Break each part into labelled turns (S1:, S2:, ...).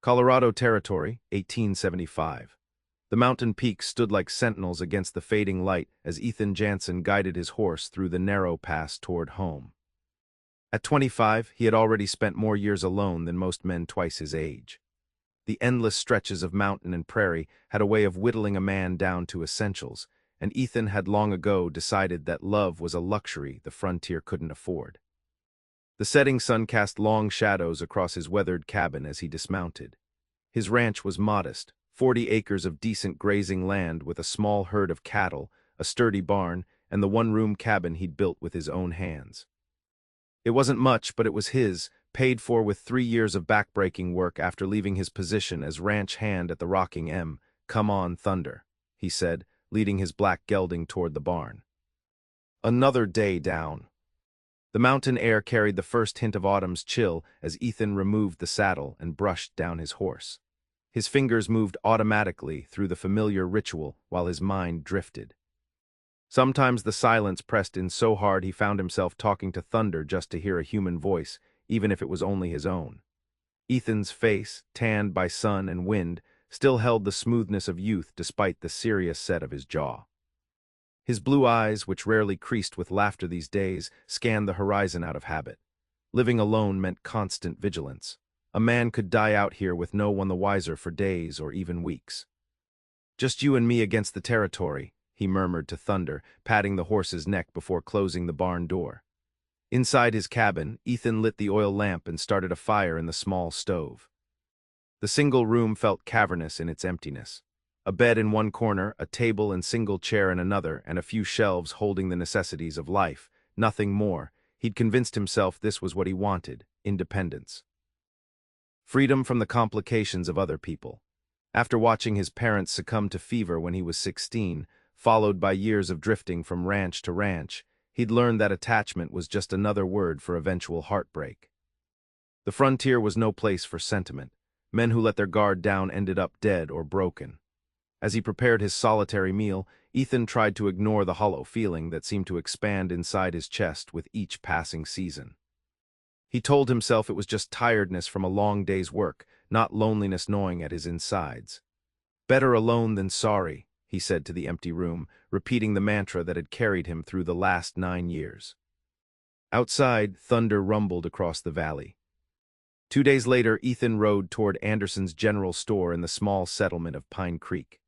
S1: Colorado Territory, 1875. The mountain peaks stood like sentinels against the fading light as Ethan Jansen guided his horse through the narrow pass toward home. At 25, he had already spent more years alone than most men twice his age. The endless stretches of mountain and prairie had a way of whittling a man down to essentials, and Ethan had long ago decided that love was a luxury the frontier couldn't afford. The setting sun cast long shadows across his weathered cabin as he dismounted. His ranch was modest, 40 acres of decent grazing land with a small herd of cattle, a sturdy barn, and the one-room cabin he'd built with his own hands. It wasn't much, but it was his, paid for with 3 years of backbreaking work after leaving his position as ranch hand at the Rocking M. "Come on, Thunder," he said, leading his black gelding toward the barn. Another day down. The mountain air carried the first hint of autumn's chill as Ethan removed the saddle and brushed down his horse. His fingers moved automatically through the familiar ritual while his mind drifted. Sometimes the silence pressed in so hard he found himself talking to thunder just to hear a human voice, even if it was only his own. Ethan's face, tanned by sun and wind, still held the smoothness of youth despite the serious set of his jaw. His blue eyes, which rarely creased with laughter these days, scanned the horizon out of habit. Living alone meant constant vigilance. A man could die out here with no one the wiser for days or even weeks. "Just you and me against the territory," he murmured to Thunder, patting the horse's neck before closing the barn door. Inside his cabin, Ethan lit the oil lamp and started a fire in the small stove. The single room felt cavernous in its emptiness. A bed in one corner, a table and single chair in another, and a few shelves holding the necessities of life. Nothing more. He'd convinced himself this was what he wanted: independence. Freedom from the complications of other people. After watching his parents succumb to fever when he was 16, followed by years of drifting from ranch to ranch, he'd learned that attachment was just another word for eventual heartbreak. The frontier was no place for sentiment. Men who let their guard down ended up dead or broken. As he prepared his solitary meal, Ethan tried to ignore the hollow feeling that seemed to expand inside his chest with each passing season. He told himself it was just tiredness from a long day's work, not loneliness gnawing at his insides. "Better alone than sorry," he said to the empty room, repeating the mantra that had carried him through the last 9 years. Outside, thunder rumbled across the valley. 2 days later, Ethan rode toward Anderson's general store in the small settlement of Pine Creek.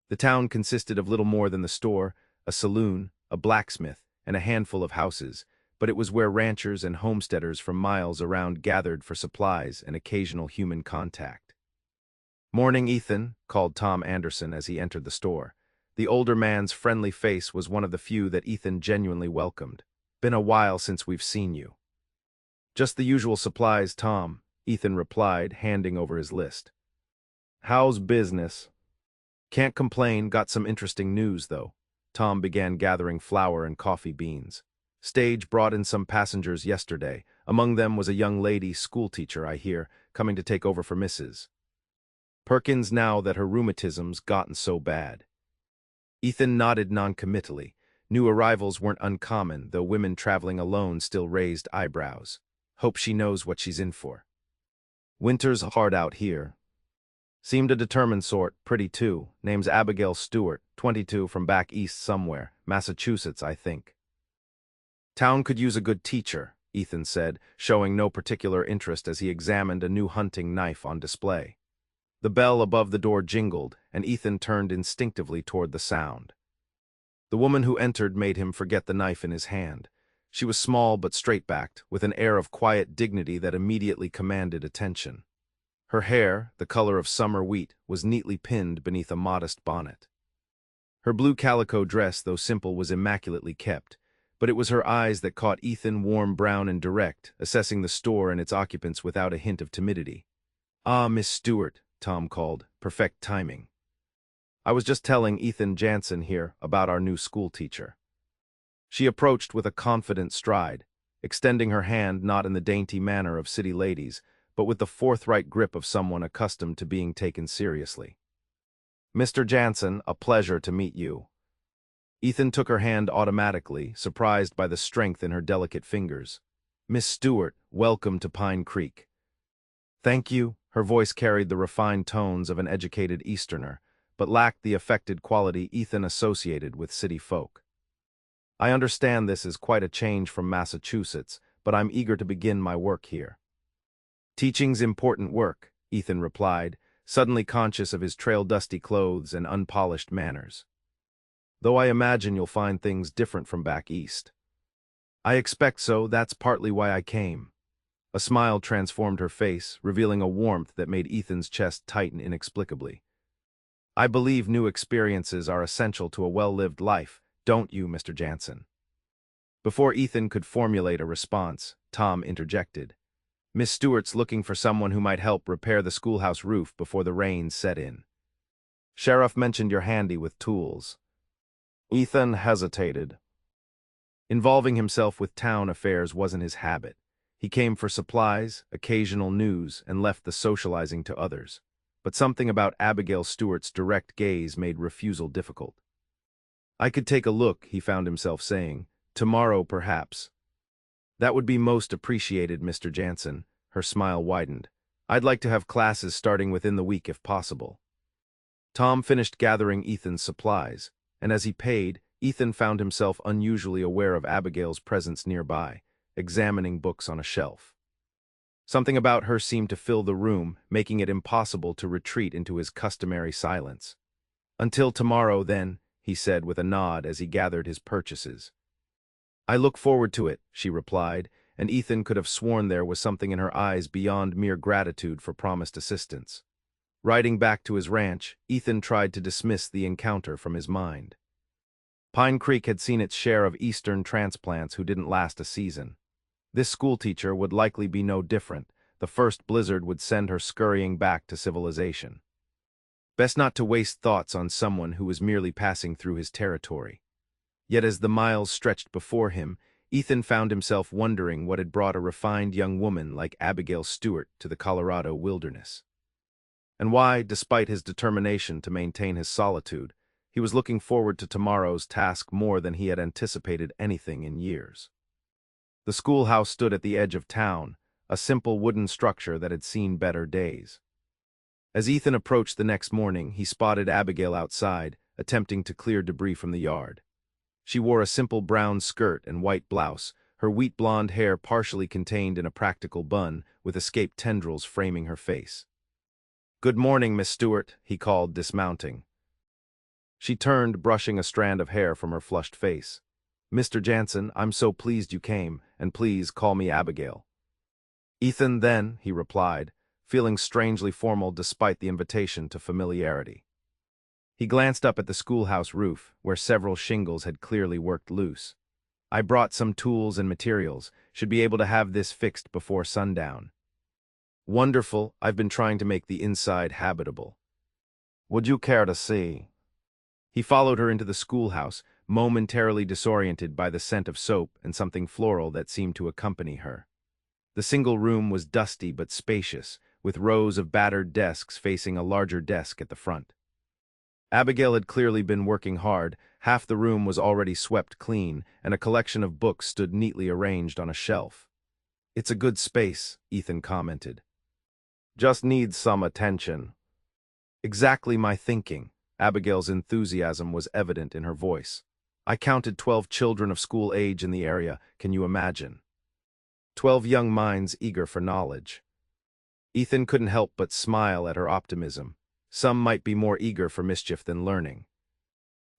S1: The town consisted of little more than the store, a saloon, a blacksmith, and a handful of houses, but it was where ranchers and homesteaders from miles around gathered for supplies and occasional human contact. "Morning, Ethan," called Tom Anderson as he entered the store. The older man's friendly face was one of the few that Ethan genuinely welcomed. "Been a while since we've seen you." "Just the usual supplies, Tom," Ethan replied, handing over his list. "How's business?" "Can't complain, got some interesting news, though." Tom began gathering flour and coffee beans. "Stage brought in some passengers yesterday. Among them was a young lady, schoolteacher, I hear, coming to take over for Mrs. Perkins now that her rheumatism's gotten so bad." Ethan nodded noncommittally. New arrivals weren't uncommon, though women traveling alone still raised eyebrows. "Hope she knows what she's in for." "Winter's hard out here." "Seemed a determined sort, pretty too. Name's Abigail Stewart, 22, from back east somewhere, Massachusetts, I think." "Town could use a good teacher," Ethan said, showing no particular interest as he examined a new hunting knife on display. The bell above the door jingled, and Ethan turned instinctively toward the sound. The woman who entered made him forget the knife in his hand. She was small but straight-backed, with an air of quiet dignity that immediately commanded attention. Her hair, the color of summer wheat, was neatly pinned beneath a modest bonnet. Her blue calico dress, though simple, was immaculately kept, but it was her eyes that caught Ethan, warm, brown, and direct, assessing the store and its occupants without a hint of timidity. "Ah, Miss Stewart," Tom called, perfect timing. "I was just telling Ethan Jansen here about our new schoolteacher." She approached with a confident stride, extending her hand not in the dainty manner of city ladies, but with the forthright grip of someone accustomed to being taken seriously. "Mr. Jansen, a pleasure to meet you." Ethan took her hand automatically, surprised by the strength in her delicate fingers. "Miss Stewart, welcome to Pine Creek." "Thank you," Her voice carried the refined tones of an educated Easterner, but lacked the affected quality Ethan associated with city folk. I understand this is quite a change from Massachusetts, but I'm eager to begin my work here. Teaching's important work, Ethan replied, suddenly conscious of his trail-dusty clothes and unpolished manners. Though I imagine you'll find things different from back east. I expect so, that's partly why I came. A smile transformed her face, revealing a warmth that made Ethan's chest tighten inexplicably. I believe new experiences are essential to a well-lived life, don't you, Mr. Jansen? Before Ethan could formulate a response, Tom interjected. Miss Stewart's looking for someone who might help repair the schoolhouse roof before the rains set in. Sheriff mentioned you're handy with tools. Ethan hesitated. Involving himself with town affairs wasn't his habit. He came for supplies, occasional news, and left the socializing to others. But something about Abigail Stewart's direct gaze made refusal difficult. I could take a look, he found himself saying. Tomorrow, perhaps. That would be most appreciated, Mr. Jansen. Her smile widened. I'd like to have classes starting within the week if possible. Tom finished gathering Ethan's supplies, and as he paid, Ethan found himself unusually aware of Abigail's presence nearby, examining books on a shelf. Something about her seemed to fill the room, making it impossible to retreat into his customary silence. Until tomorrow, then, he said with a nod as he gathered his purchases. I look forward to it, she replied, and Ethan could have sworn there was something in her eyes beyond mere gratitude for promised assistance. Riding back to his ranch, Ethan tried to dismiss the encounter from his mind. Pine Creek had seen its share of Eastern transplants who didn't last a season. This schoolteacher would likely be no different. The first blizzard would send her scurrying back to civilization. Best not to waste thoughts on someone who was merely passing through his territory. Yet as the miles stretched before him, Ethan found himself wondering what had brought a refined young woman like Abigail Stewart to the Colorado wilderness. And why, despite his determination to maintain his solitude, he was looking forward to tomorrow's task more than he had anticipated anything in years. The schoolhouse stood at the edge of town, a simple wooden structure that had seen better days. As Ethan approached the next morning, he spotted Abigail outside, attempting to clear debris from the yard. She wore a simple brown skirt and white blouse, her wheat blonde hair partially contained in a practical bun, with escaped tendrils framing her face. "Good morning, Miss Stewart," he called, dismounting. She turned, brushing a strand of hair from her flushed face. "Mr. Jansen, I'm so pleased you came, and please call me Abigail." "Ethan, then," he replied, feeling strangely formal despite the invitation to familiarity. He glanced up at the schoolhouse roof, where several shingles had clearly worked loose. "I brought some tools and materials, should be able to have this fixed before sundown." "Wonderful, I've been trying to make the inside habitable." "Would you care to see?" He followed her into the schoolhouse, momentarily disoriented by the scent of soap and something floral that seemed to accompany her. The single room was dusty but spacious, with rows of battered desks facing a larger desk at the front. Abigail had clearly been working hard. Half the room was already swept clean, and a collection of books stood neatly arranged on a shelf. "It's a good space," Ethan commented. "Just needs some attention." "Exactly my thinking." Abigail's enthusiasm was evident in her voice. "I counted 12 children of school age in the area, can you imagine? 12 young minds eager for knowledge." Ethan couldn't help but smile at her optimism. Some might be more eager for mischief than learning.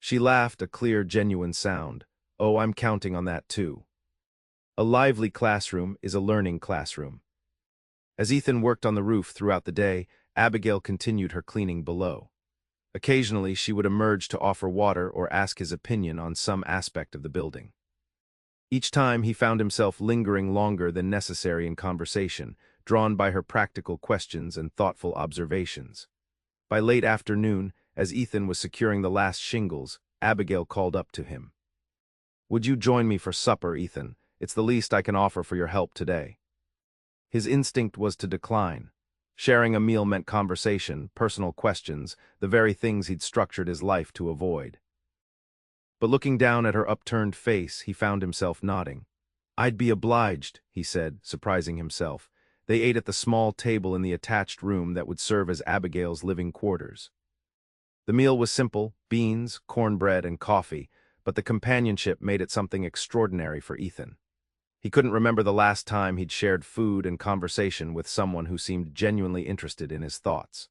S1: She laughed, a clear, genuine sound. "Oh, I'm counting on that too." A lively classroom is a learning classroom. As Ethan worked on the roof throughout the day, Abigail continued her cleaning below. Occasionally, she would emerge to offer water or ask his opinion on some aspect of the building. Each time, he found himself lingering longer than necessary in conversation, drawn by her practical questions and thoughtful observations. By late afternoon, as Ethan was securing the last shingles, Abigail called up to him. "Would you join me for supper, Ethan? It's the least I can offer for your help today." His instinct was to decline. Sharing a meal meant conversation, personal questions, the very things he'd structured his life to avoid. But looking down at her upturned face, he found himself nodding. "I'd be obliged," he said, surprising himself. They ate at the small table in the attached room that would serve as Abigail's living quarters. The meal was simple: beans, cornbread, and coffee, but the companionship made it something extraordinary for Ethan. He couldn't remember the last time he'd shared food and conversation with someone who seemed genuinely interested in his thoughts.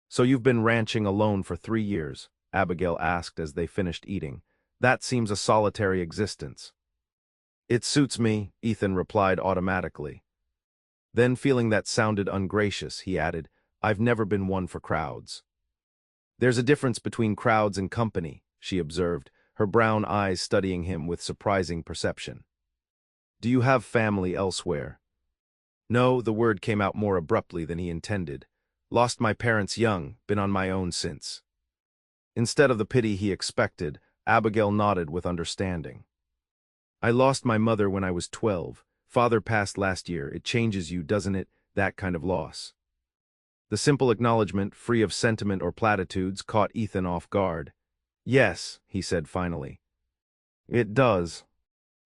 S1: "So you've been ranching alone for 3 years?" Abigail asked as they finished eating. "That seems a solitary existence." "It suits me," Ethan replied automatically. Then, feeling that sounded ungracious, he added, "I've never been one for crowds." "There's a difference between crowds and company," she observed, her brown eyes studying him with surprising perception. "Do you have family elsewhere?" "No," the word came out more abruptly than he intended. "Lost my parents young, been on my own since." Instead of the pity he expected, Abigail nodded with understanding. "I lost my mother when I was 12. Father passed last year. It changes you, doesn't it, that kind of loss?" The simple acknowledgement, free of sentiment or platitudes, caught Ethan off guard. "Yes," he said finally. "It does."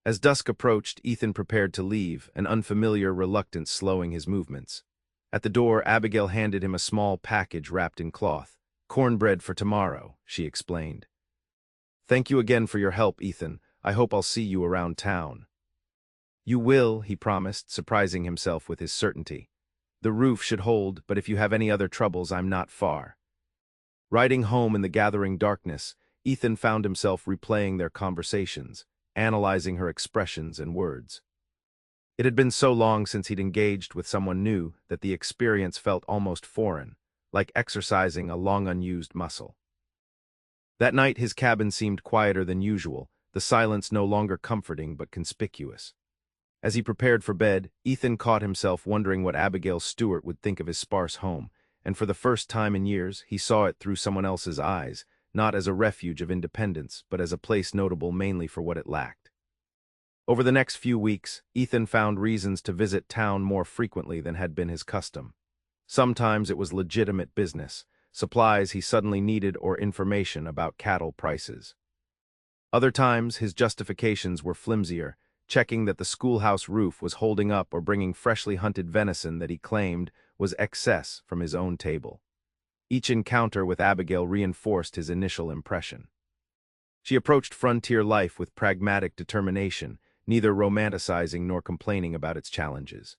S1: As dusk approached, Ethan prepared to leave, an unfamiliar reluctance slowing his movements. At the door, Abigail handed him a small package wrapped in cloth. "Cornbread for tomorrow," she explained. "Thank you again for your help, Ethan. I hope I'll see you around town." "You will," he promised, surprising himself with his certainty. "The roof should hold, but if you have any other troubles, I'm not far." Riding home in the gathering darkness, Ethan found himself replaying their conversations, analyzing her expressions and words. It had been so long since he'd engaged with someone new that the experience felt almost foreign, like exercising a long-unused muscle. That night his cabin seemed quieter than usual, the silence no longer comforting but conspicuous. As he prepared for bed, Ethan caught himself wondering what Abigail Stewart would think of his sparse home, and for the first time in years he saw it through someone else's eyes, not as a refuge of independence, but as a place notable mainly for what it lacked. Over the next few weeks, Ethan found reasons to visit town more frequently than had been his custom. Sometimes it was legitimate business, supplies he suddenly needed or information about cattle prices. Other times his justifications were flimsier, checking that the schoolhouse roof was holding up or bringing freshly hunted venison that he claimed was excess from his own table. Each encounter with Abigail reinforced his initial impression. She approached frontier life with pragmatic determination, neither romanticizing nor complaining about its challenges.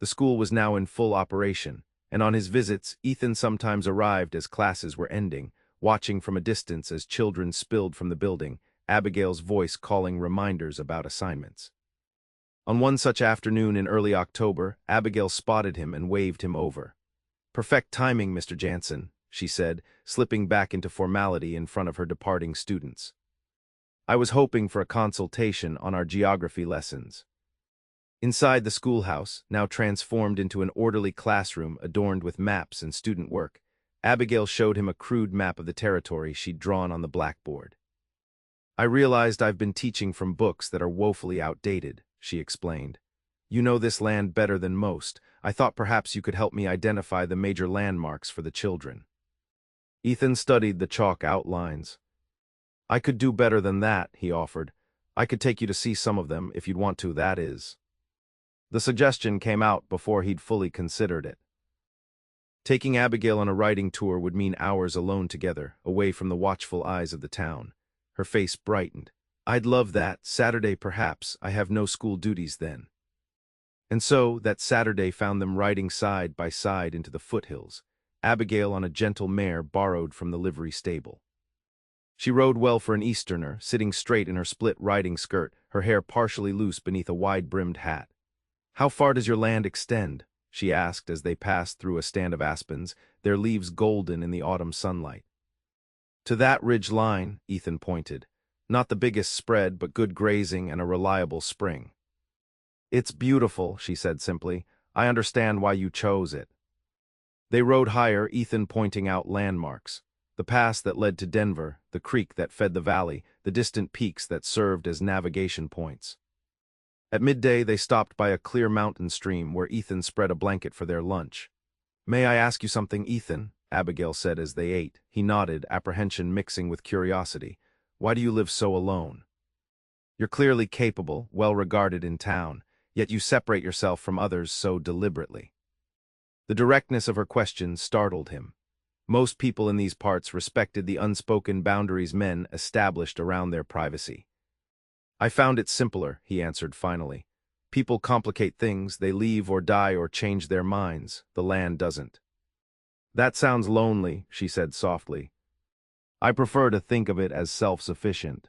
S1: The school was now in full operation, and on his visits, Ethan sometimes arrived as classes were ending, watching from a distance as children spilled from the building, Abigail's voice calling reminders about assignments. On one such afternoon in early October, Abigail spotted him and waved him over. "Perfect timing, Mr. Jansen," she said, slipping back into formality in front of her departing students. "I was hoping for a consultation on our geography lessons." Inside the schoolhouse, now transformed into an orderly classroom adorned with maps and student work, Abigail showed him a crude map of the territory she'd drawn on the blackboard. "I realized I've been teaching from books that are woefully outdated," she explained. "You know this land better than most. I thought perhaps you could help me identify the major landmarks for the children." Ethan studied the chalk outlines. "I could do better than that," he offered. "I could take you to see some of them, if you'd want to, that is." The suggestion came out before he'd fully considered it. Taking Abigail on a riding tour would mean hours alone together, away from the watchful eyes of the town. Her face brightened. "I'd love that. Saturday perhaps. I have no school duties then." And so, that Saturday found them riding side by side into the foothills, Abigail on a gentle mare borrowed from the livery stable. She rode well for an Easterner, sitting straight in her split riding skirt, her hair partially loose beneath a wide-brimmed hat. "How far does your land extend?" she asked as they passed through a stand of aspens, their leaves golden in the autumn sunlight. "To that ridge line," Ethan pointed. "Not the biggest spread, but good grazing and a reliable spring." "It's beautiful," she said simply. "I understand why you chose it." They rode higher, Ethan pointing out landmarks. The pass that led to Denver, the creek that fed the valley, the distant peaks that served as navigation points. At midday, they stopped by a clear mountain stream where Ethan spread a blanket for their lunch. "May I ask you something, Ethan?" Abigail said as they ate. He nodded, apprehension mixing with curiosity. "Why do you live so alone? You're clearly capable, well regarded in town. yet you separate yourself from others so deliberately. The directness of her question startled him. Most people in these parts respected the unspoken boundaries men established around their privacy. I found it simpler, he answered finally. People complicate things, they leave or die or change their minds. The land doesn't. That sounds lonely, she said softly. I prefer to think of it as self-sufficient.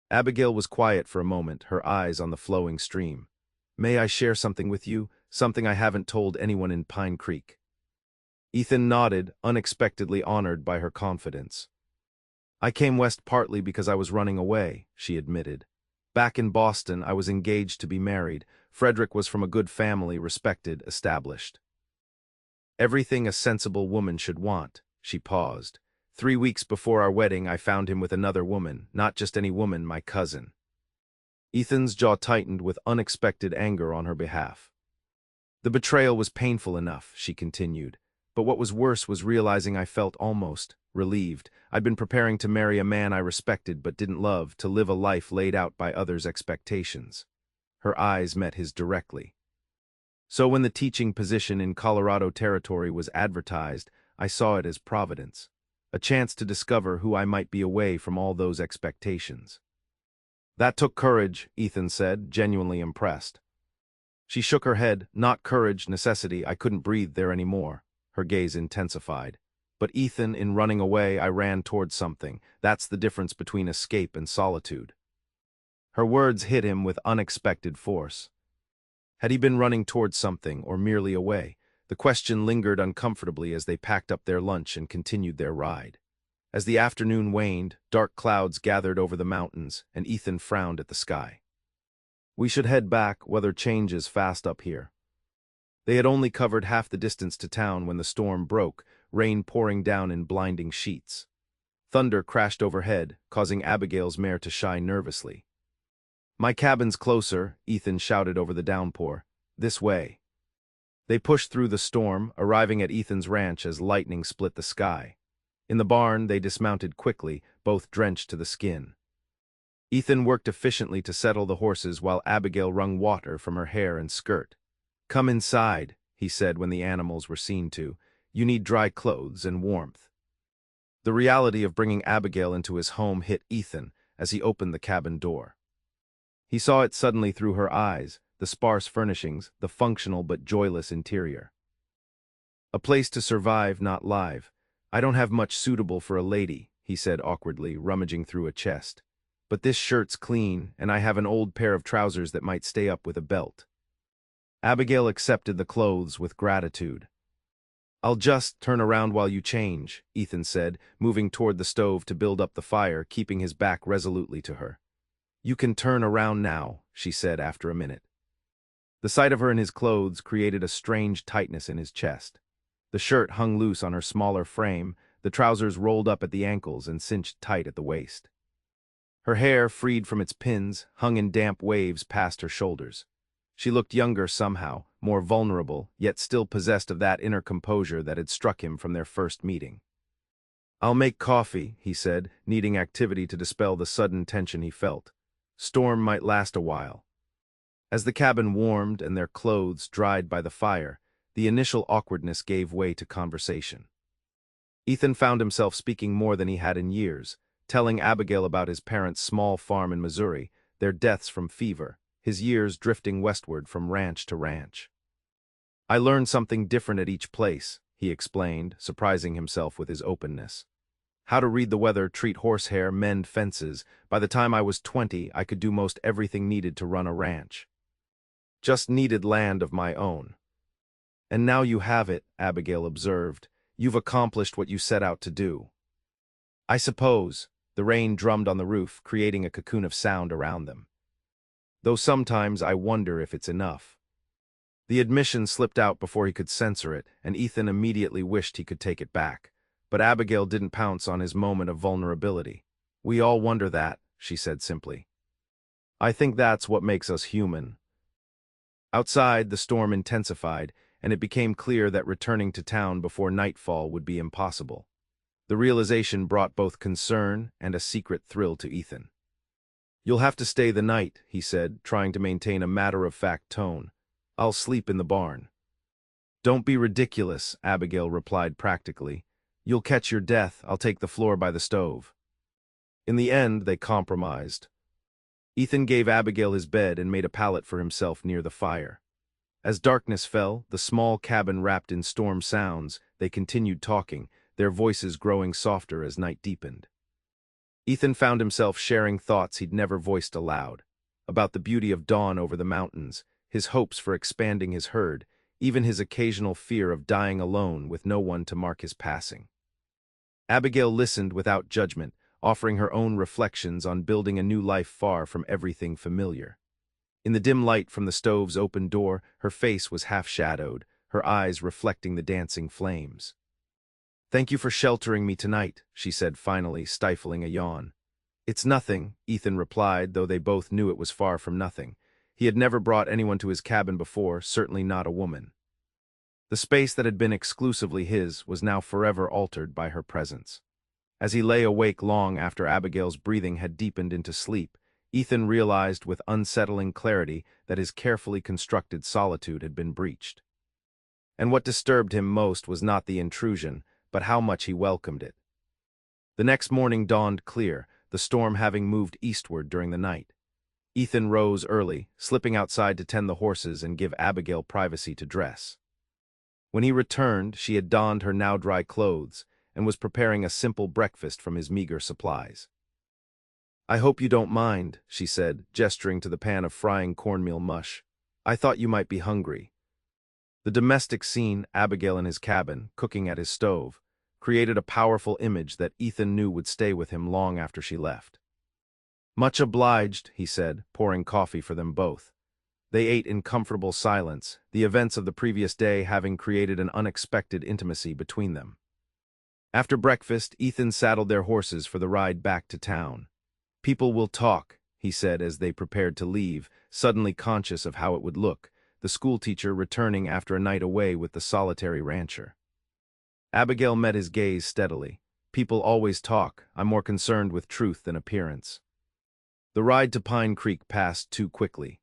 S1: Abigail was quiet for a moment, her eyes on the flowing stream. May I share something with you, something I haven't told anyone in Pine Creek? Ethan nodded, unexpectedly honored by her confidence. I came west partly because I was running away, she admitted. Back in Boston, I was engaged to be married. Frederick was from a good family, respected, established. Everything a sensible woman should want, she paused. 3 weeks before our wedding, I found him with another woman, not just any woman, my cousin. Ethan's jaw tightened with unexpected anger on her behalf. The betrayal was painful enough, she continued, but what was worse was realizing I felt almost relieved. I'd been preparing to marry a man I respected but didn't love, to live a life laid out by others' expectations. Her eyes met his directly. So when the teaching position in Colorado Territory was advertised, I saw it as providence, a chance to discover who I might be away from all those expectations. That took courage, Ethan said, genuinely impressed. She shook her head. Not courage, necessity. I couldn't breathe there anymore. Her gaze intensified. But Ethan, in running away, I ran towards something. That's the difference between escape and solitude. Her words hit him with unexpected force. Had he been running towards something, or merely away? The question lingered uncomfortably as they packed up their lunch and continued their ride. As the afternoon waned, dark clouds gathered over the mountains, and Ethan frowned at the sky. We should head back, weather changes fast up here. They had only covered half the distance to town when the storm broke, rain pouring down in blinding sheets. Thunder crashed overhead, causing Abigail's mare to shy nervously. My cabin's closer, Ethan shouted over the downpour. This way. They pushed through the storm, arriving at Ethan's ranch as lightning split the sky. In the barn, they dismounted quickly, both drenched to the skin. Ethan worked efficiently to settle the horses while Abigail wrung water from her hair and skirt. Come inside, he said when the animals were seen to. You need dry clothes and warmth. The reality of bringing Abigail into his home hit Ethan as he opened the cabin door. He saw it suddenly through her eyes, the sparse furnishings, the functional but joyless interior. A place to survive, not live. I don't have much suitable for a lady, he said awkwardly, rummaging through a chest. But this shirt's clean, and I have an old pair of trousers that might stay up with a belt. Abigail accepted the clothes with gratitude. I'll just turn around while you change, Ethan said, moving toward the stove to build up the fire, keeping his back resolutely to her. You can turn around now, she said after a minute. The sight of her in his clothes created a strange tightness in his chest. The shirt hung loose on her smaller frame, the trousers rolled up at the ankles and cinched tight at the waist. Her hair, freed from its pins, hung in damp waves past her shoulders. She looked younger somehow, more vulnerable, yet still possessed of that inner composure that had struck him from their first meeting. I'll make coffee, he said, needing activity to dispel the sudden tension he felt. Storm might last a while. As the cabin warmed and their clothes dried by the fire, the initial awkwardness gave way to conversation. Ethan found himself speaking more than he had in years, telling Abigail about his parents' small farm in Missouri, their deaths from fever, his years drifting westward from ranch to ranch. I learned something different at each place, he explained, surprising himself with his openness. How to read the weather, treat horsehair, mend fences. By the time I was 20, I could do most everything needed to run a ranch. Just needed land of my own. And now you have it, Abigail observed. You've accomplished what you set out to do. I suppose. The rain drummed on the roof, creating a cocoon of sound around them. Though sometimes I wonder if it's enough. The admission slipped out before he could censor it, and Ethan immediately wished he could take it back. But Abigail didn't pounce on his moment of vulnerability. We all wonder that, she said simply. I think that's what makes us human. Outside, the storm intensified, and it became clear that returning to town before nightfall would be impossible. The realization brought both concern and a secret thrill to Ethan. "You'll have to stay the night," he said, trying to maintain a matter-of-fact tone. "I'll sleep in the barn." "Don't be ridiculous," Abigail replied practically. "You'll catch your death. I'll take the floor by the stove." In the end, they compromised. Ethan gave Abigail his bed and made a pallet for himself near the fire. As darkness fell, the small cabin wrapped in storm sounds, they continued talking, their voices growing softer as night deepened. Ethan found himself sharing thoughts he'd never voiced aloud, about the beauty of dawn over the mountains, his hopes for expanding his herd, even his occasional fear of dying alone with no one to mark his passing. Abigail listened without judgment, offering her own reflections on building a new life far from everything familiar. In the dim light from the stove's open door, her face was half-shadowed, her eyes reflecting the dancing flames. "Thank you for sheltering me tonight," she said finally, stifling a yawn. "It's nothing," Ethan replied, though they both knew it was far from nothing. He had never brought anyone to his cabin before, certainly not a woman. The space that had been exclusively his was now forever altered by her presence. As he lay awake long after Abigail's breathing had deepened into sleep, Ethan realized with unsettling clarity that his carefully constructed solitude had been breached. And what disturbed him most was not the intrusion, but how much he welcomed it. The next morning dawned clear, the storm having moved eastward during the night. Ethan rose early, slipping outside to tend the horses and give Abigail privacy to dress. When he returned, she had donned her now dry clothes and was preparing a simple breakfast from his meager supplies. "I hope you don't mind," she said, gesturing to the pan of frying cornmeal mush. "I thought you might be hungry." The domestic scene, Abigail in his cabin, cooking at his stove, created a powerful image that Ethan knew would stay with him long after she left. "Much obliged," he said, pouring coffee for them both. They ate in comfortable silence, the events of the previous day having created an unexpected intimacy between them. After breakfast, Ethan saddled their horses for the ride back to town. "People will talk," he said as they prepared to leave, suddenly conscious of how it would look, the schoolteacher returning after a night away with the solitary rancher. Abigail met his gaze steadily. "People always talk. I'm more concerned with truth than appearance." The ride to Pine Creek passed too quickly.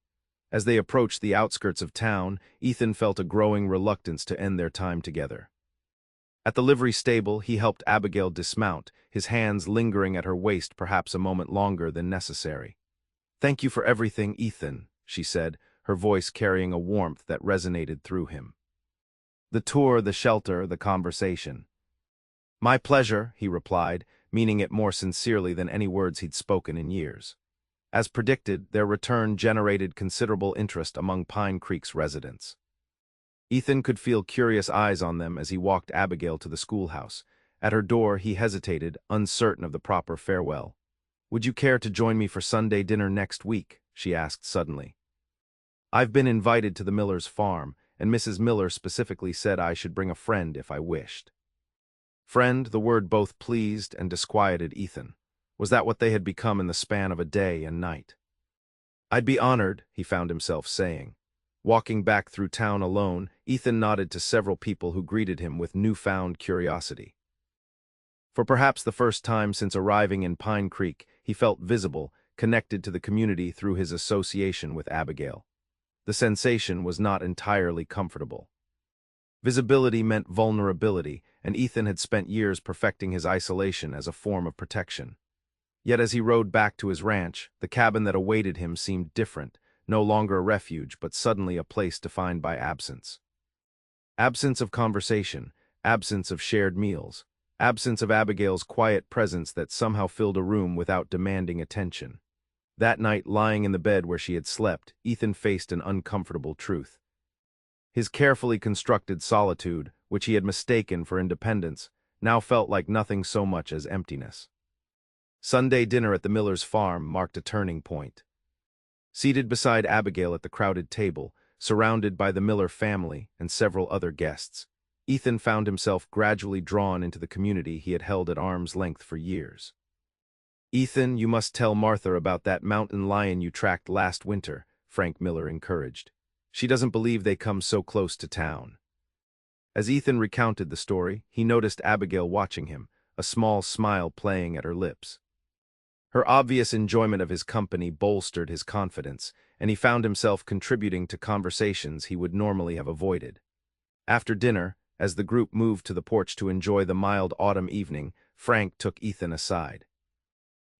S1: As they approached the outskirts of town, Ethan felt a growing reluctance to end their time together. At the livery stable, he helped Abigail dismount, his hands lingering at her waist perhaps a moment longer than necessary. "Thank you for everything, Ethan," she said, her voice carrying a warmth that resonated through him. "The tour, the shelter, the conversation." "My pleasure," he replied, meaning it more sincerely than any words he'd spoken in years. As predicted, their return generated considerable interest among Pine Creek's residents. Ethan could feel curious eyes on them as he walked Abigail to the schoolhouse. At her door, he hesitated, uncertain of the proper farewell. "Would you care to join me for Sunday dinner next week?" she asked suddenly. "I've been invited to the Miller's farm, and Mrs. Miller specifically said I should bring a friend if I wished." Friend, the word both pleased and disquieted Ethan. Was that what they had become in the span of a day and night? "I'd be honored," he found himself saying. Walking back through town alone, Ethan nodded to several people who greeted him with newfound curiosity. For perhaps the first time since arriving in Pine Creek, he felt visible, connected to the community through his association with Abigail. The sensation was not entirely comfortable. Visibility meant vulnerability, and Ethan had spent years perfecting his isolation as a form of protection. Yet as he rode back to his ranch, the cabin that awaited him seemed different, no longer a refuge, but suddenly a place defined by absence. Absence of conversation, absence of shared meals, absence of Abigail's quiet presence that somehow filled a room without demanding attention. That night, lying in the bed where she had slept, Ethan faced an uncomfortable truth. His carefully constructed solitude, which he had mistaken for independence, now felt like nothing so much as emptiness. Sunday dinner at the Miller's farm marked a turning point. Seated beside Abigail at the crowded table, surrounded by the Miller family and several other guests, Ethan found himself gradually drawn into the community he had held at arm's length for years. "Ethan, you must tell Martha about that mountain lion you tracked last winter," Frank Miller encouraged. "She doesn't believe they come so close to town." As Ethan recounted the story, he noticed Abigail watching him, a small smile playing at her lips. Her obvious enjoyment of his company bolstered his confidence, and he found himself contributing to conversations he would normally have avoided. After dinner, as the group moved to the porch to enjoy the mild autumn evening, Frank took Ethan aside.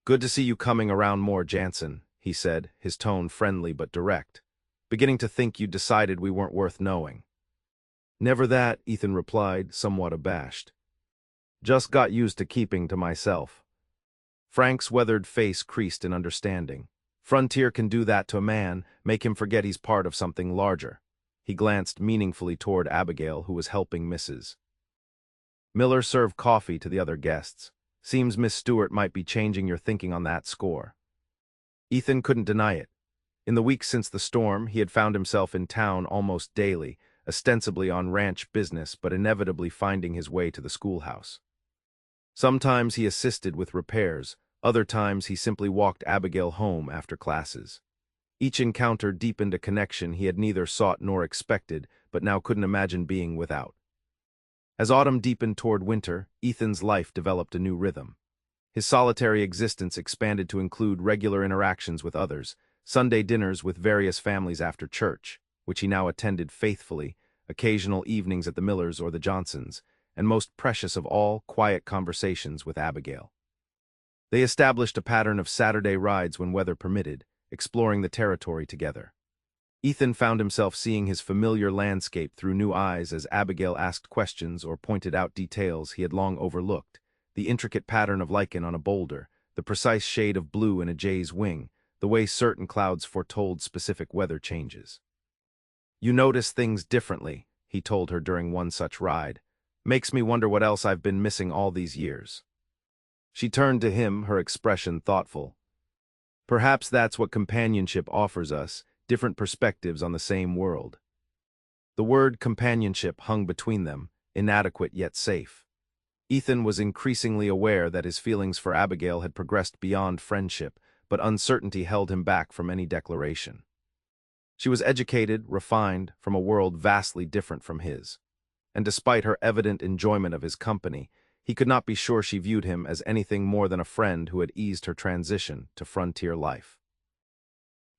S1: "Good to see you coming around more, Jansen," he said, his tone friendly but direct. "Beginning to think you'd decided we weren't worth knowing." "Never that," Ethan replied, somewhat abashed. "Just got used to keeping to myself." Frank's weathered face creased in understanding. Frontier can do that to a man, make him forget he's part of something larger. He glanced meaningfully toward Abigail, who was helping Mrs. Miller serve coffee to the other guests. "Seems Miss Stewart might be changing your thinking on that score." Ethan couldn't deny it. In the weeks since the storm, he had found himself in town almost daily, ostensibly on ranch business but inevitably finding his way to the schoolhouse. Sometimes he assisted with repairs, other times he simply walked Abigail home after classes. Each encounter deepened a connection he had neither sought nor expected, but now couldn't imagine being without. As autumn deepened toward winter, Ethan's life developed a new rhythm. His solitary existence expanded to include regular interactions with others, Sunday dinners with various families after church, which he now attended faithfully, occasional evenings at the Millers or the Johnsons, and most precious of all, quiet conversations with Abigail. They established a pattern of Saturday rides when weather permitted, exploring the territory together. Ethan found himself seeing his familiar landscape through new eyes as Abigail asked questions or pointed out details he had long overlooked, the intricate pattern of lichen on a boulder, the precise shade of blue in a jay's wing, the way certain clouds foretold specific weather changes. "You notice things differently," he told her during one such ride. "Makes me wonder what else I've been missing all these years." She turned to him, her expression thoughtful. "Perhaps that's what companionship offers us, different perspectives on the same world." The word companionship hung between them, inadequate yet safe. Ethan was increasingly aware that his feelings for Abigail had progressed beyond friendship, but uncertainty held him back from any declaration. She was educated, refined, from a world vastly different from his. And despite her evident enjoyment of his company, he could not be sure she viewed him as anything more than a friend who had eased her transition to frontier life.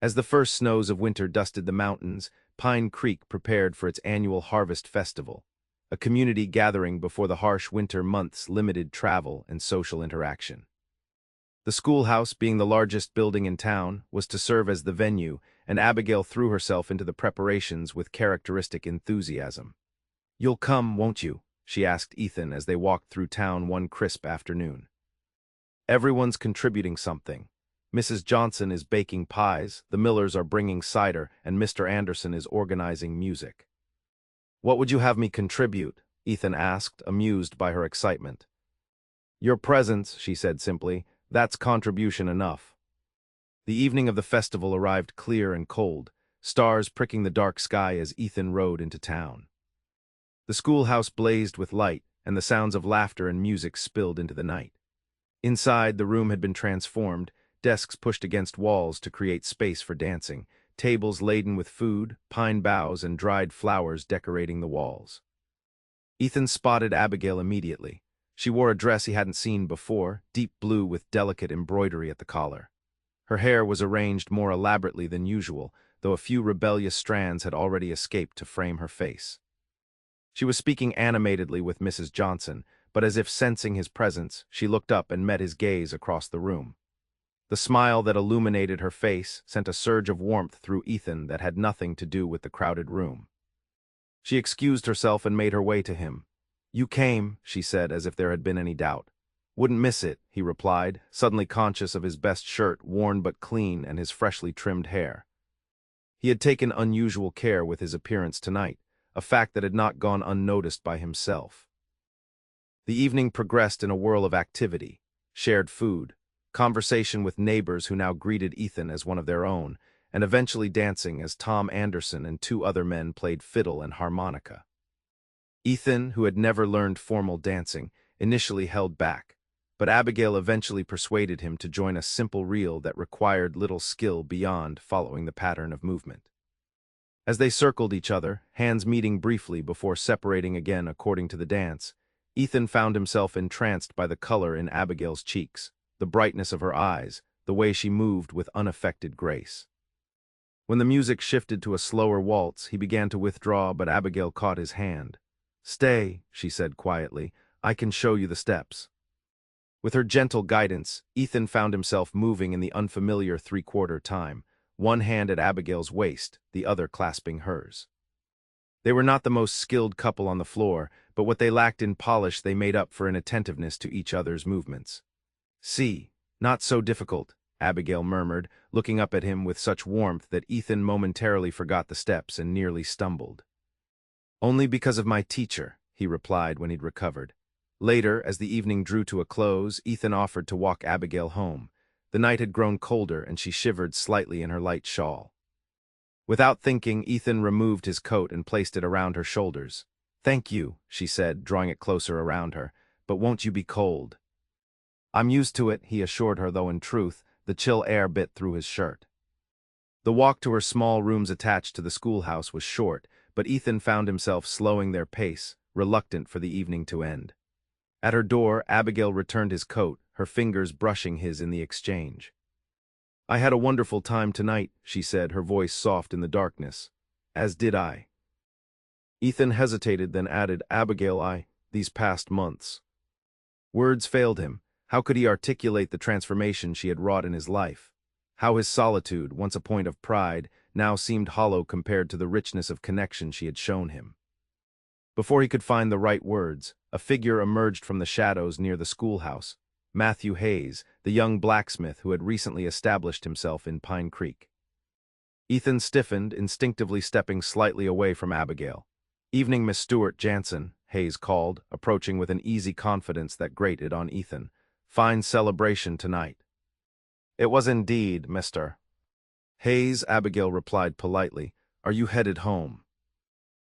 S1: As the first snows of winter dusted the mountains, Pine Creek prepared for its annual harvest festival, a community gathering before the harsh winter months limited travel and social interaction. The schoolhouse, being the largest building in town, was to serve as the venue, and Abigail threw herself into the preparations with characteristic enthusiasm. "You'll come, won't you?" she asked Ethan as they walked through town one crisp afternoon. "Everyone's contributing something. Mrs. Johnson is baking pies, the Millers are bringing cider, and Mr. Anderson is organizing music." "What would you have me contribute?" Ethan asked, amused by her excitement. "Your presence," she said simply. "That's contribution enough." The evening of the festival arrived clear and cold, stars pricking the dark sky as Ethan rode into town. The schoolhouse blazed with light, and the sounds of laughter and music spilled into the night. Inside, the room had been transformed, desks pushed against walls to create space for dancing, tables laden with food, pine boughs and dried flowers decorating the walls. Ethan spotted Abigail immediately. She wore a dress he hadn't seen before, deep blue with delicate embroidery at the collar. Her hair was arranged more elaborately than usual, though a few rebellious strands had already escaped to frame her face. She was speaking animatedly with Mrs. Johnson, but as if sensing his presence, she looked up and met his gaze across the room. The smile that illuminated her face sent a surge of warmth through Ethan that had nothing to do with the crowded room. She excused herself and made her way to him. "You came," she said, as if there had been any doubt. "Wouldn't miss it," he replied, suddenly conscious of his best shirt, worn but clean, and his freshly trimmed hair. He had taken unusual care with his appearance tonight, a fact that had not gone unnoticed by himself. The evening progressed in a whirl of activity, shared food, conversation with neighbors who now greeted Ethan as one of their own, and eventually dancing as Tom Anderson and two other men played fiddle and harmonica. Ethan, who had never learned formal dancing, initially held back, but Abigail eventually persuaded him to join a simple reel that required little skill beyond following the pattern of movement. As they circled each other, hands meeting briefly before separating again according to the dance, Ethan found himself entranced by the color in Abigail's cheeks, the brightness of her eyes, the way she moved with unaffected grace. When the music shifted to a slower waltz, he began to withdraw, but Abigail caught his hand. "Stay," she said quietly. "I can show you the steps." With her gentle guidance, Ethan found himself moving in the unfamiliar three-quarter time, one hand at Abigail's waist, the other clasping hers. They were not the most skilled couple on the floor, but what they lacked in polish they made up for in attentiveness to each other's movements. "See, not so difficult," Abigail murmured, looking up at him with such warmth that Ethan momentarily forgot the steps and nearly stumbled. "Only because of my teacher," he replied when he'd recovered. Later, as the evening drew to a close, Ethan offered to walk Abigail home. The night had grown colder, and she shivered slightly in her light shawl. Without thinking, Ethan removed his coat and placed it around her shoulders. "Thank you," she said, drawing it closer around her, "but won't you be cold?" "I'm used to it," he assured her, though in truth, the chill air bit through his shirt. The walk to her small rooms attached to the schoolhouse was short, but Ethan found himself slowing their pace, reluctant for the evening to end. At her door, Abigail returned his coat, her fingers brushing his in the exchange. "I had a wonderful time tonight," she said, her voice soft in the darkness. "As did I." Ethan hesitated, then added, "Abigail, these past months." Words failed him. How could he articulate the transformation she had wrought in his life? How his solitude, once a point of pride, now seemed hollow compared to the richness of connection she had shown him. Before he could find the right words, a figure emerged from the shadows near the schoolhouse, Matthew Hayes, the young blacksmith who had recently established himself in Pine Creek. Ethan stiffened, instinctively stepping slightly away from Abigail. "Evening, Miss Stewart Jansen," Hayes called, approaching with an easy confidence that grated on Ethan. "Fine celebration tonight." "It was indeed, Mr. Hayes," Abigail replied politely. "Are you headed home?"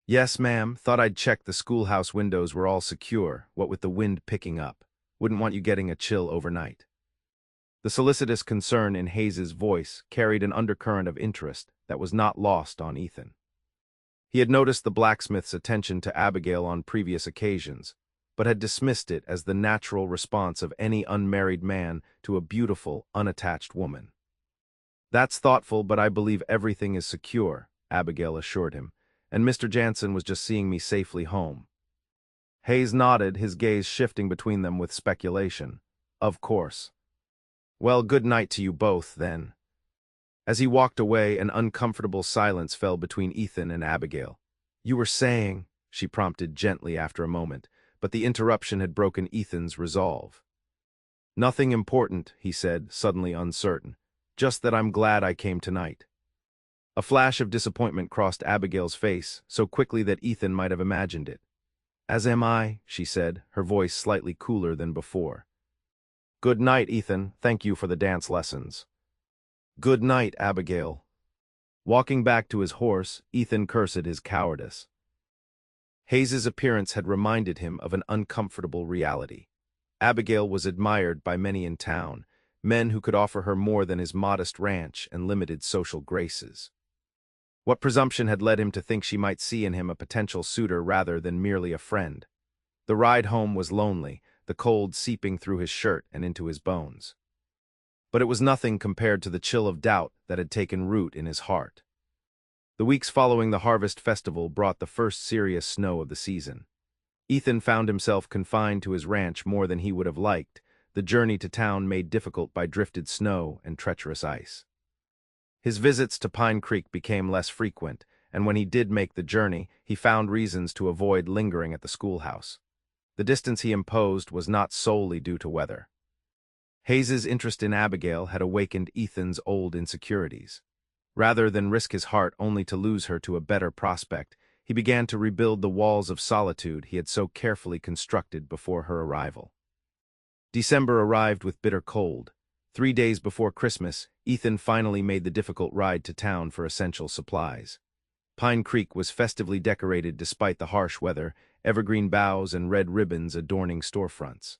S1: "Yes, ma'am. Thought I'd check the schoolhouse windows were all secure, what with the wind picking up. Wouldn't want you getting a chill overnight." The solicitous concern in Hayes's voice carried an undercurrent of interest that was not lost on Ethan. He had noticed the blacksmith's attention to Abigail on previous occasions, but had dismissed it as the natural response of any unmarried man to a beautiful, unattached woman. "That's thoughtful, but I believe everything is secure," Abigail assured him, "and Mr. Jansen was just seeing me safely home." Hayes nodded, his gaze shifting between them with speculation. "Of course. Well, good night to you both, then." As he walked away, an uncomfortable silence fell between Ethan and Abigail. "You were saying," she prompted gently after a moment, but the interruption had broken Ethan's resolve. "Nothing important," he said, suddenly uncertain. "Just that I'm glad I came tonight." A flash of disappointment crossed Abigail's face, so quickly that Ethan might have imagined it. "As am I," she said, her voice slightly cooler than before. "Good night, Ethan. Thank you for the dance lessons." "Good night, Abigail." Walking back to his horse, Ethan cursed his cowardice. Hayes's appearance had reminded him of an uncomfortable reality. Abigail was admired by many in town, men who could offer her more than his modest ranch and limited social graces. What presumption had led him to think she might see in him a potential suitor rather than merely a friend? The ride home was lonely, the cold seeping through his shirt and into his bones. But it was nothing compared to the chill of doubt that had taken root in his heart. The weeks following the harvest festival brought the first serious snow of the season. Ethan found himself confined to his ranch more than he would have liked, the journey to town made difficult by drifted snow and treacherous ice. His visits to Pine Creek became less frequent, and when he did make the journey, he found reasons to avoid lingering at the schoolhouse. The distance he imposed was not solely due to weather. Hayes's interest in Abigail had awakened Ethan's old insecurities. Rather than risk his heart only to lose her to a better prospect, he began to rebuild the walls of solitude he had so carefully constructed before her arrival. December arrived with bitter cold. 3 days before Christmas, Ethan finally made the difficult ride to town for essential supplies. Pine Creek was festively decorated despite the harsh weather, evergreen boughs and red ribbons adorning storefronts.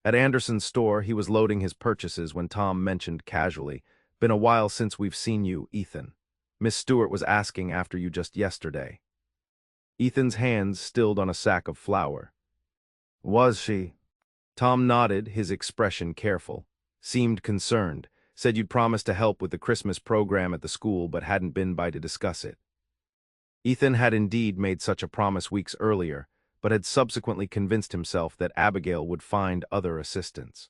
S1: At Anderson's store, he was loading his purchases when Tom mentioned casually, "Been a while since we've seen you, Ethan. Miss Stewart was asking after you just yesterday." Ethan's hands stilled on a sack of flour. "Was she?" Tom nodded, his expression careful. Seemed concerned. Said you'd promised to help with the Christmas program at the school but hadn't been by to discuss it. Ethan had indeed made such a promise weeks earlier, but had subsequently convinced himself that Abigail would find other assistance.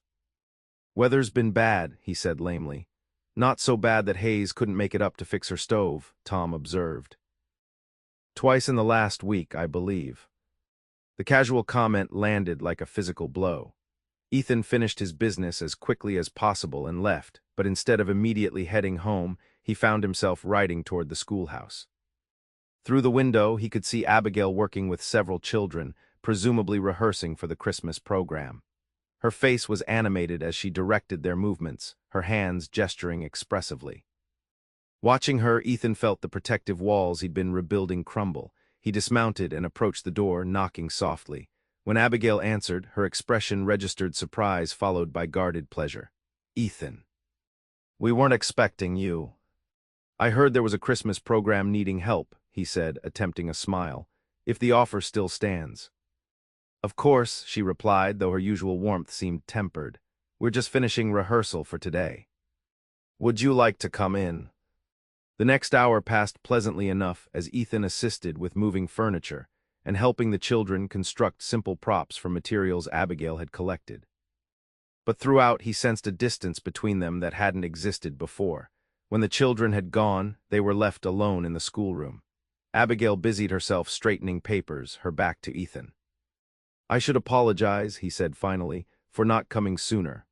S1: "Weather's been bad," he said lamely. "Not so bad that Hayes couldn't make it up to fix her stove," Tom observed. "Twice in the last week, I believe." The casual comment landed like a physical blow. Ethan finished his business as quickly as possible and left, but instead of immediately heading home, he found himself riding toward the schoolhouse. Through the window, he could see Abigail working with several children, presumably rehearsing for the Christmas program. Her face was animated as she directed their movements, her hands gesturing expressively. Watching her, Ethan felt the protective walls he'd been rebuilding crumble. He dismounted and approached the door, knocking softly. When Abigail answered, her expression registered surprise followed by guarded pleasure. "Ethan. We weren't expecting you. I heard there was a Christmas program needing help," he said, attempting a smile. "If the offer still stands." "Of course," she replied, though her usual warmth seemed tempered. "We're just finishing rehearsal for today. Would you like to come in?" The next hour passed pleasantly enough as Ethan assisted with moving furniture and helping the children construct simple props from materials Abigail had collected. But throughout, he sensed a distance between them that hadn't existed before. When the children had gone, they were left alone in the schoolroom. Abigail busied herself straightening papers, her back to Ethan. "I should apologize," he said finally, "for not coming sooner."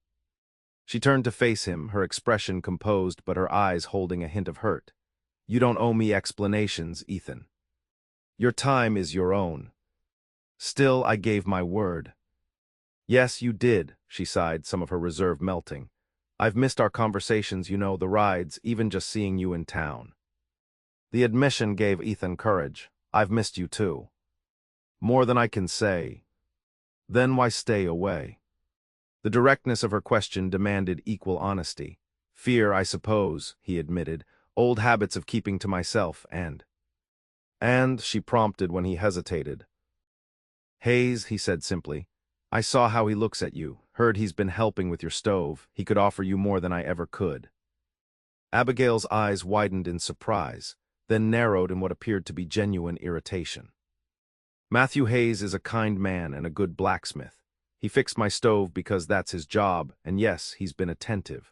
S1: She turned to face him, her expression composed but her eyes holding a hint of hurt. "You don't owe me explanations, Ethan. Your time is your own. Still, I gave my word." "Yes, you did," she sighed, some of her reserve melting. "I've missed our conversations, you know, the rides, even just seeing you in town." The admission gave Ethan courage. "I've missed you too. More than I can say." "Then why stay away?" The directness of her question demanded equal honesty. "Fear, I suppose," he admitted. "Old habits of keeping to myself and," she prompted when he hesitated. "Hayes," he said simply. "I saw how he looks at you, heard he's been helping with your stove. He could offer you more than I ever could." Abigail's eyes widened in surprise, then narrowed in what appeared to be genuine irritation. "Matthew Hayes is a kind man and a good blacksmith. He fixed my stove because that's his job, and yes, he's been attentive.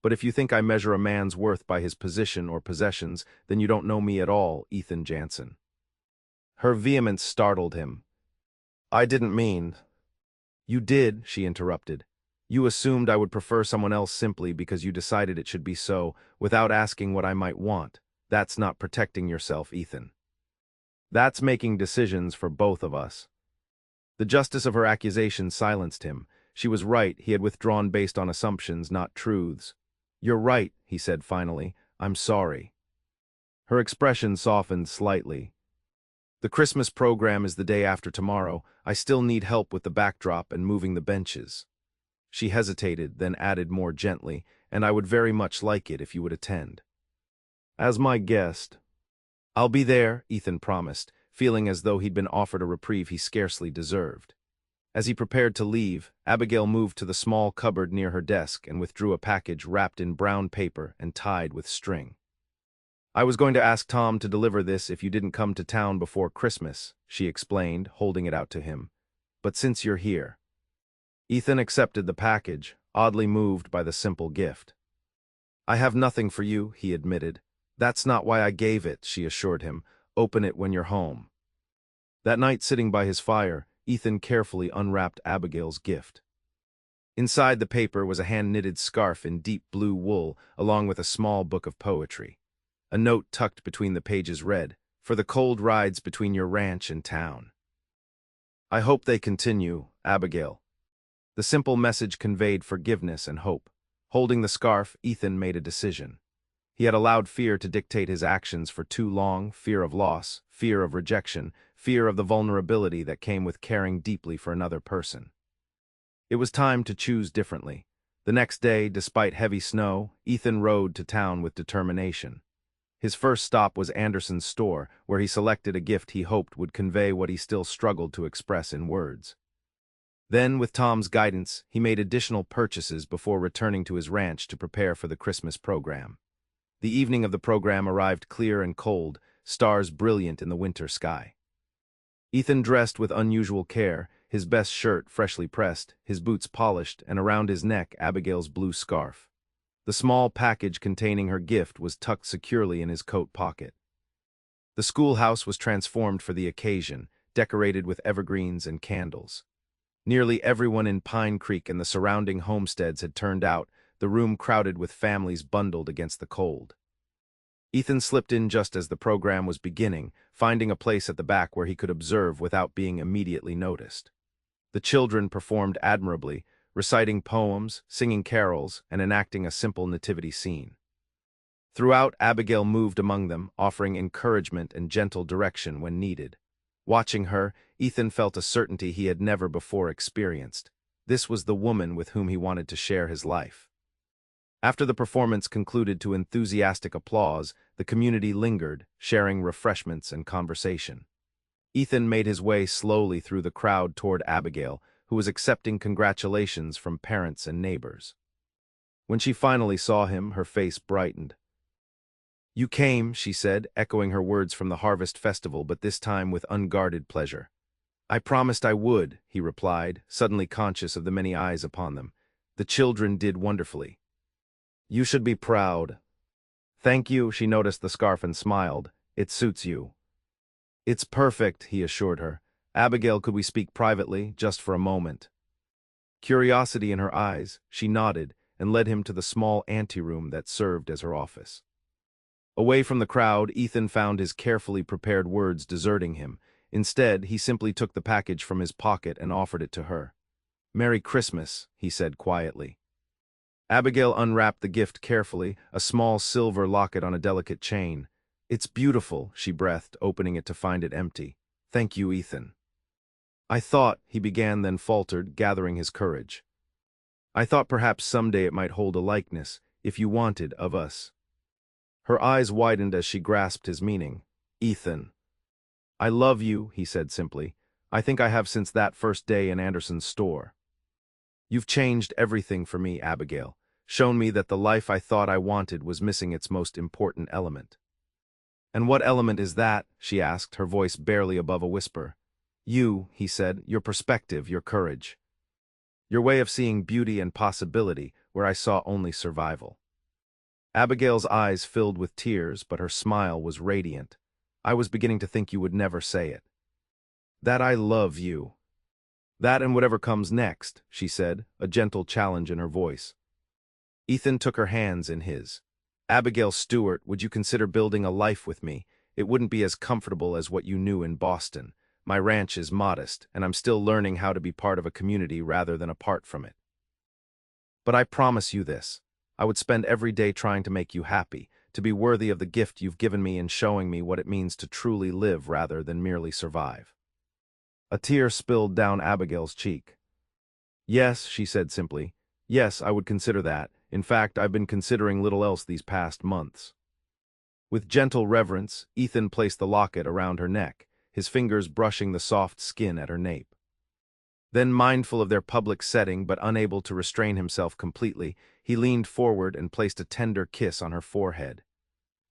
S1: But if you think I measure a man's worth by his position or possessions, then you don't know me at all, Ethan Jansen." Her vehemence startled him. "I didn't mean—" "You did," she interrupted. "You assumed I would prefer someone else simply because you decided it should be so, without asking what I might want. That's not protecting yourself, Ethan. That's making decisions for both of us." The justice of her accusation silenced him. She was right, he had withdrawn based on assumptions, not truths. "You're right," he said finally. "I'm sorry." Her expression softened slightly. "The Christmas program is the day after tomorrow. I still need help with the backdrop and moving the benches." She hesitated, then added more gently, "And I would very much like it if you would attend." "As my guest." "I'll be there," Ethan promised, feeling as though he'd been offered a reprieve he scarcely deserved. As he prepared to leave, Abigail moved to the small cupboard near her desk and withdrew a package wrapped in brown paper and tied with string. "I was going to ask Tom to deliver this if you didn't come to town before Christmas," she explained, holding it out to him. "But since you're here." Ethan accepted the package, oddly moved by the simple gift. "I have nothing for you," he admitted. "That's not why I gave it," she assured him. "Open it when you're home." That night, sitting by his fire, Ethan carefully unwrapped Abigail's gift. Inside the paper was a hand-knitted scarf in deep blue wool, along with a small book of poetry. A note tucked between the pages read, "For the cold rides between your ranch and town. I hope they continue, Abigail." The simple message conveyed forgiveness and hope. Holding the scarf, Ethan made a decision. He had allowed fear to dictate his actions for too long, fear of loss, fear of rejection, fear of the vulnerability that came with caring deeply for another person. It was time to choose differently. The next day, despite heavy snow, Ethan rode to town with determination. His first stop was Anderson's store, where he selected a gift he hoped would convey what he still struggled to express in words. Then, with Tom's guidance, he made additional purchases before returning to his ranch to prepare for the Christmas program. The evening of the program arrived clear and cold, stars brilliant in the winter sky. Ethan dressed with unusual care, his best shirt freshly pressed, his boots polished, and around his neck Abigail's blue scarf. The small package containing her gift was tucked securely in his coat pocket. The schoolhouse was transformed for the occasion, decorated with evergreens and candles. Nearly everyone in Pine Creek and the surrounding homesteads had turned out, the room crowded with families bundled against the cold. Ethan slipped in just as the program was beginning, finding a place at the back where he could observe without being immediately noticed. The children performed admirably, reciting poems, singing carols, and enacting a simple nativity scene. Throughout, Abigail moved among them, offering encouragement and gentle direction when needed. Watching her, Ethan felt a certainty he had never before experienced. This was the woman with whom he wanted to share his life. After the performance concluded to enthusiastic applause, the community lingered, sharing refreshments and conversation. Ethan made his way slowly through the crowd toward Abigail, who was accepting congratulations from parents and neighbors. When she finally saw him, her face brightened. "You came," she said, echoing her words from the Harvest Festival, but this time with unguarded pleasure. "I promised I would," he replied, suddenly conscious of the many eyes upon them. "The children did wonderfully. You should be proud." "Thank you," she noticed the scarf and smiled. "It suits you." "It's perfect," he assured her. "Abigail, could we speak privately, just for a moment?" Curiosity in her eyes, she nodded and led him to the small anteroom that served as her office. Away from the crowd, Ethan found his carefully prepared words deserting him. Instead, he simply took the package from his pocket and offered it to her. "Merry Christmas," he said quietly. Abigail unwrapped the gift carefully, a small silver locket on a delicate chain. "It's beautiful," she breathed, opening it to find it empty. "Thank you, Ethan." "I thought," he began, then faltered, gathering his courage. "I thought perhaps someday it might hold a likeness, if you wanted, of us." Her eyes widened as she grasped his meaning. "Ethan." "I love you," he said simply. "I think I have since that first day in Anderson's store. You've changed everything for me, Abigail, shown me that the life I thought I wanted was missing its most important element." "And what element is that?" she asked, her voice barely above a whisper. "You," he said, "your perspective, your courage. Your way of seeing beauty and possibility where I saw only survival." Abigail's eyes filled with tears, but her smile was radiant. "I was beginning to think you would never say it." "That I love you." "That and whatever comes next," she said, a gentle challenge in her voice. Ethan took her hands in his. "Abigail Stewart, would you consider building a life with me? It wouldn't be as comfortable as what you knew in Boston. My ranch is modest, and I'm still learning how to be part of a community rather than apart from it. But I promise you this. I would spend every day trying to make you happy, to be worthy of the gift you've given me in showing me what it means to truly live rather than merely survive." A tear spilled down Abigail's cheek. "Yes," she said simply. "Yes, I would consider that. In fact, I've been considering little else these past months." With gentle reverence, Ethan placed the locket around her neck, his fingers brushing the soft skin at her nape. Then, mindful of their public setting but unable to restrain himself completely, he leaned forward and placed a tender kiss on her forehead.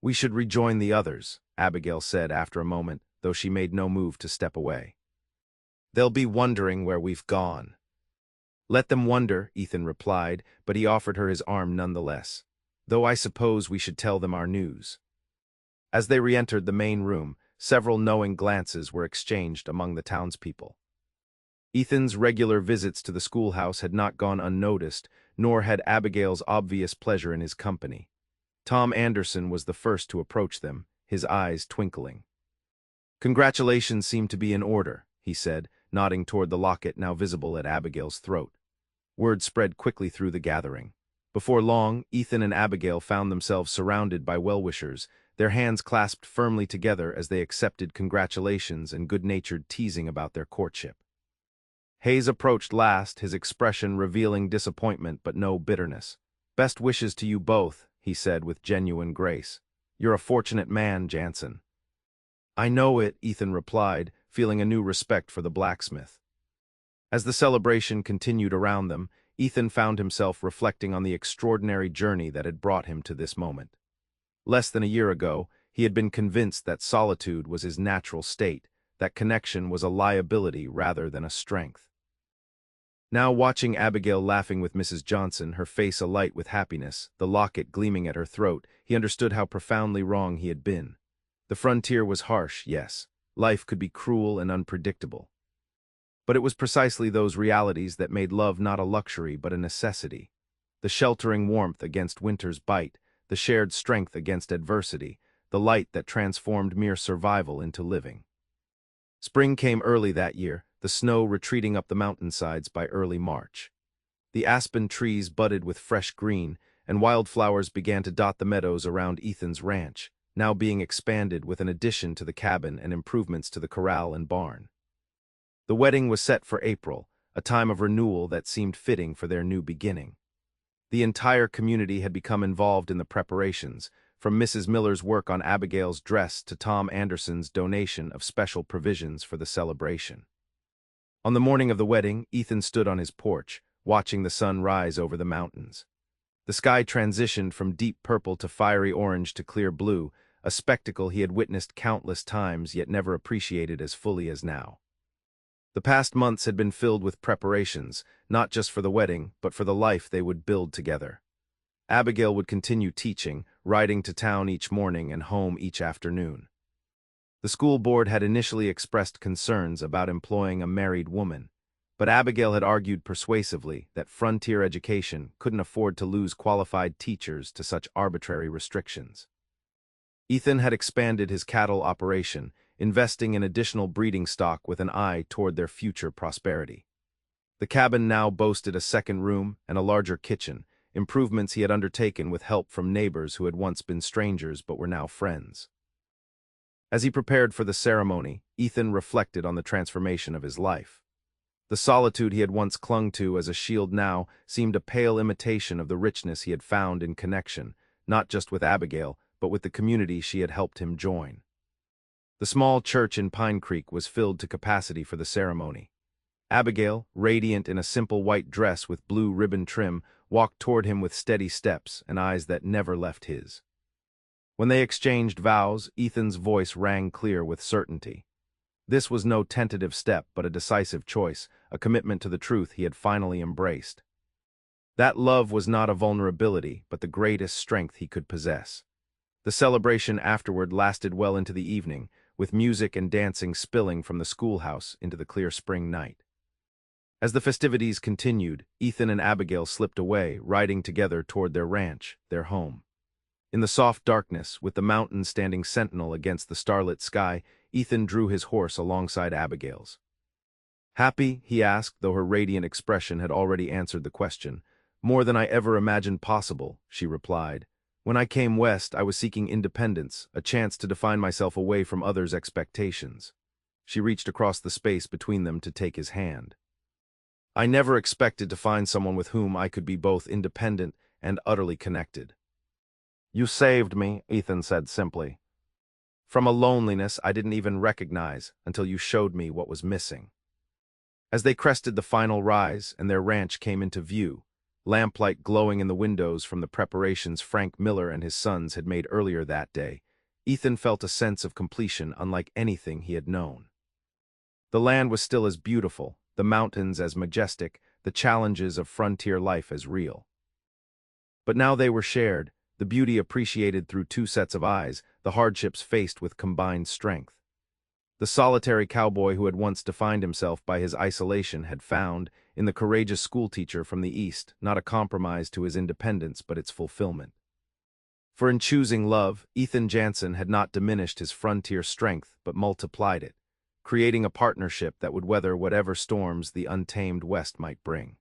S1: "We should rejoin the others," Abigail said after a moment, though she made no move to step away. "They'll be wondering where we've gone." "Let them wonder," Ethan replied, but he offered her his arm nonetheless. "Though I suppose we should tell them our news." As they re-entered the main room, several knowing glances were exchanged among the townspeople. Ethan's regular visits to the schoolhouse had not gone unnoticed, nor had Abigail's obvious pleasure in his company. Tom Anderson was the first to approach them, his eyes twinkling. "Congratulations seem to be in order," he said, nodding toward the locket now visible at Abigail's throat. Word spread quickly through the gathering. Before long, Ethan and Abigail found themselves surrounded by well-wishers, their hands clasped firmly together as they accepted congratulations and good-natured teasing about their courtship. Hayes approached last, his expression revealing disappointment but no bitterness. "Best wishes to you both," he said with genuine grace. "You're a fortunate man, Jansen." "I know it," Ethan replied, feeling a new respect for the blacksmith. As the celebration continued around them, Ethan found himself reflecting on the extraordinary journey that had brought him to this moment. Less than a year ago, he had been convinced that solitude was his natural state, that connection was a liability rather than a strength. Now, watching Abigail laughing with Mrs. Johnson, her face alight with happiness, the locket gleaming at her throat, he understood how profoundly wrong he had been. The frontier was harsh, yes. Life could be cruel and unpredictable. But it was precisely those realities that made love not a luxury but a necessity. The sheltering warmth against winter's bite, the shared strength against adversity, the light that transformed mere survival into living. Spring came early that year, the snow retreating up the mountainsides by early March. The aspen trees budded with fresh green, and wildflowers began to dot the meadows around Ethan's ranch, now being expanded with an addition to the cabin and improvements to the corral and barn. The wedding was set for April, a time of renewal that seemed fitting for their new beginning. The entire community had become involved in the preparations, from Mrs. Miller's work on Abigail's dress to Tom Anderson's donation of special provisions for the celebration. On the morning of the wedding, Ethan stood on his porch, watching the sun rise over the mountains. The sky transitioned from deep purple to fiery orange to clear blue, a spectacle he had witnessed countless times yet never appreciated as fully as now. The past months had been filled with preparations, not just for the wedding, but for the life they would build together. Abigail would continue teaching, riding to town each morning and home each afternoon. The school board had initially expressed concerns about employing a married woman, but Abigail had argued persuasively that frontier education couldn't afford to lose qualified teachers to such arbitrary restrictions. Ethan had expanded his cattle operation, investing in additional breeding stock with an eye toward their future prosperity. The cabin now boasted a second room and a larger kitchen, improvements he had undertaken with help from neighbors who had once been strangers but were now friends. As he prepared for the ceremony, Ethan reflected on the transformation of his life. The solitude he had once clung to as a shield now seemed a pale imitation of the richness he had found in connection, not just with Abigail, but with the community she had helped him join. The small church in Pine Creek was filled to capacity for the ceremony. Abigail, radiant in a simple white dress with blue ribbon trim, walked toward him with steady steps and eyes that never left his. When they exchanged vows, Ethan's voice rang clear with certainty. This was no tentative step but a decisive choice, a commitment to the truth he had finally embraced. That love was not a vulnerability, but the greatest strength he could possess. The celebration afterward lasted well into the evening, with music and dancing spilling from the schoolhouse into the clear spring night. As the festivities continued, Ethan and Abigail slipped away, riding together toward their ranch, their home. In the soft darkness, with the mountains standing sentinel against the starlit sky, Ethan drew his horse alongside Abigail's. "Happy?" he asked, though her radiant expression had already answered the question. "More than I ever imagined possible," she replied. "When I came west, I was seeking independence, a chance to define myself away from others' expectations." She reached across the space between them to take his hand. "I never expected to find someone with whom I could be both independent and utterly connected." "You saved me," Ethan said simply. "From a loneliness I didn't even recognize until you showed me what was missing." As they crested the final rise and their ranch came into view, lamplight glowing in the windows from the preparations Frank Miller and his sons had made earlier that day, Ethan felt a sense of completion unlike anything he had known. The land was still as beautiful, the mountains as majestic, the challenges of frontier life as real. But now they were shared, the beauty appreciated through two sets of eyes, the hardships faced with combined strength. The solitary cowboy who had once defined himself by his isolation had found, in the courageous schoolteacher from the East, not a compromise to his independence but its fulfillment. For in choosing love, Ethan Jansen had not diminished his frontier strength but multiplied it, creating a partnership that would weather whatever storms the untamed West might bring.